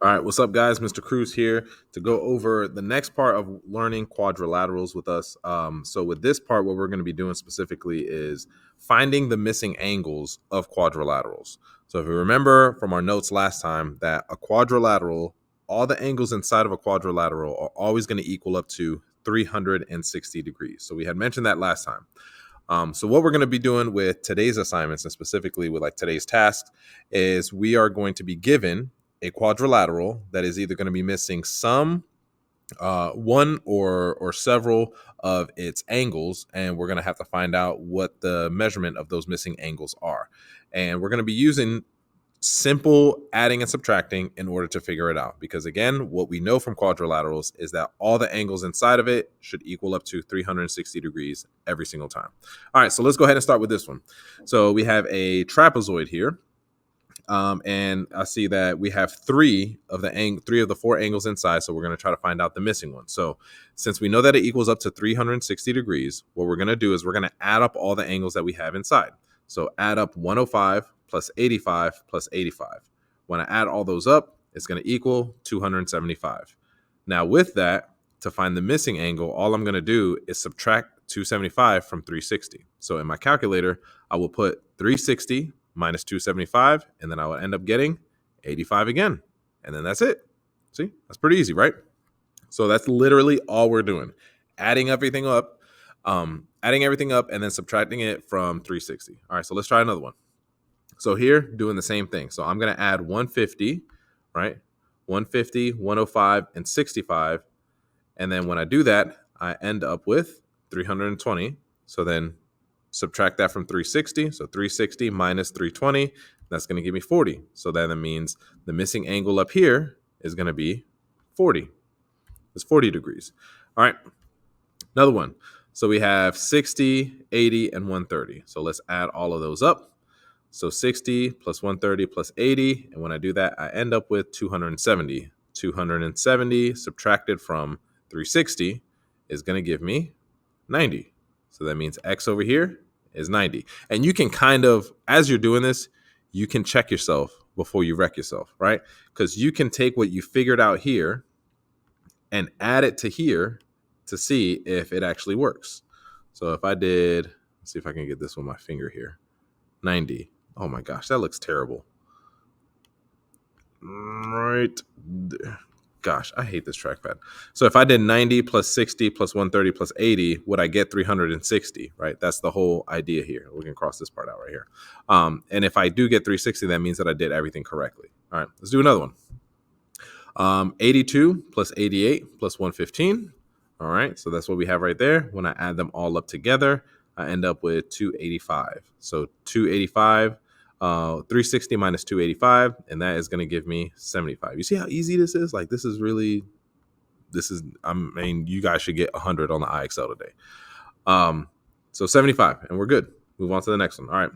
All right, what's up, guys? Mr. Cruz here to go over the next part of learning quadrilaterals with us. So, with this part, what we're going to be doing specifically is finding the missing angles of quadrilaterals. So, if you remember from our notes last time, that a quadrilateral, all the angles inside of a quadrilateral are always going to equal up to 360 degrees. So, we had mentioned that last time. So what we're going to be doing with today's assignments and specifically with like today's tasks is we are going to be given a quadrilateral that is either going to be missing some one or several of its angles, and we're going to have to find out what the measurement of those missing angles are. And we're going to be using simple adding and subtracting in order to figure it out, because again, what we know from quadrilaterals is that all the angles inside of it should equal up to 360 degrees every single time. All right, so let's go ahead and start with this one. So we have a trapezoid here, and I see that we have three of the four angles inside, so we're going to try to find out the missing one. So since we know that it equals up to 360 degrees, what we're going to do is we're going to add up all the angles that we have inside. So add up 105 plus 85 plus 85. When I add all those up, it's going to equal 275. Now with that, to find the missing angle, all I'm going to do is subtract 275 from 360. So in my calculator, I will put 360 minus 275, and then I will end up getting 85 again. And then that's it. See, that's pretty easy, right? So that's literally all we're doing. Adding everything up, and then subtracting it from 360. All right, so let's try another one. So here, doing the same thing. So I'm going to add 150, right? 150, 105, and 65. And then when I do that, I end up with 320. So then subtract that from 360. So 360 minus 320, that's going to give me 40. So then that means the missing angle up here is going to be 40. It's 40 degrees. All right, another one. So we have 60, 80, and 130. So let's add all of those up. So 60 plus 130 plus 80. And when I do that, I end up with 270. 270 subtracted from 360 is going to give me 90. So that means X over here is 90. And you can kind of, as you're doing this, you can check yourself before you wreck yourself, right? Because you can take what you figured out here and add it to here to see if it actually works. So if I did, let's see if I can get this with my finger here, 90. Oh my gosh, that looks terrible. Right there. Gosh, I hate this trackpad. So if I did 90 plus 60 plus 130 plus 80, would I get 360, right? That's the whole idea here. We can cross this part out right here. And if I do get 360, that means that I did everything correctly. All right, let's do another one. 82 plus 88 plus 115. All right, so that's what we have right there. When I add them all up together, I end up with 285. So 285, 360 minus 285, and that is going to give me 75. You see how easy this is? Like, I mean, you guys should get 100 on the IXL today. So 75, and we're good. Move on to the next one. All right.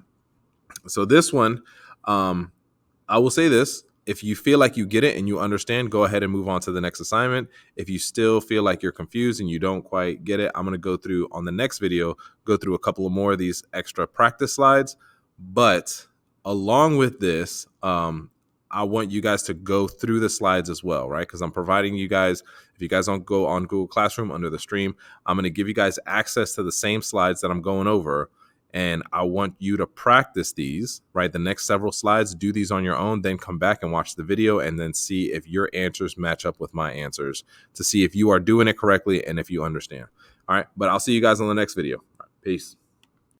So this one, I will say this. If you feel like you get it and you understand, go ahead and move on to the next assignment. If you still feel like you're confused and you don't quite get it, I'm going to go through on the next video, go through a couple of more of these extra practice slides. But along with this, I want you guys to go through the slides as well, right? Because I'm providing you guys, if you guys don't go on Google Classroom under the stream, I'm going to give you guys access to the same slides that I'm going over. And I want you to practice these, right? The next several slides, do these on your own, then come back and watch the video and then see if your answers match up with my answers to see if you are doing it correctly and if you understand. All right, but I'll see you guys on the next video. All right, peace.